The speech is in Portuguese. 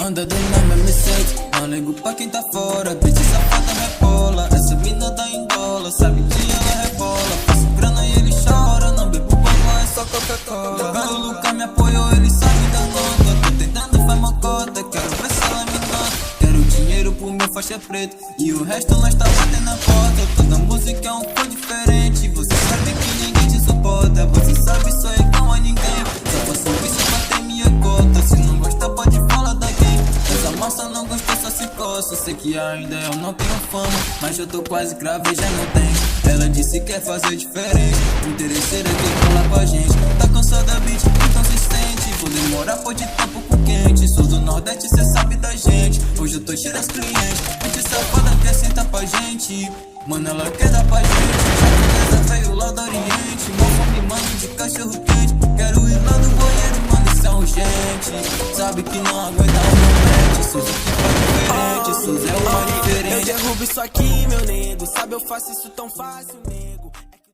Anda do nome M7, não ligo pra quem tá fora. Bitch safada rebola, essa mina tá em dólar. Sabe que ela rebola, faço grana e ele chora. Não bebo água, é só Coca-Cola. O Luca me apoiou, ele sabe da nota. Tô tentando faz mocota, quero ver se ela me nota. Quero dinheiro pro meu faixa preta e o resto nós tá batendo na porta. Toda música é um pouco diferente, você sabe que ninguém te suporta. Você sabe, sou igual a ninguém, só faço isso pra ter minha cota. Se não gosta pode falar da game, essa massa não gostou só se coça. Sei que ainda eu não tenho fama, mas eu tô quase grave, já não tenho. Ela disse que quer fazer diferente, interesseira quer falar com a gente. Tá cansada, bitch, inconsistente, vou demorar, pode tá um pouco quente. Sou do Nordeste, cê sabe da gente, hoje eu tô cheio das clientes. Bitch safada quer sentar pra gente, mano, ela quer dar pra gente. Já que veio lá do Oriente, mó fome, mano, de cachorro quente. Quero ir lá no banheiro, mano, isso é urgente. Sabe que não aguenta o momento, Souza que faz diferente, Souza é uma diferente. Eu derrubo isso aqui, meu nego, sabe eu faço isso tão fácil, nego.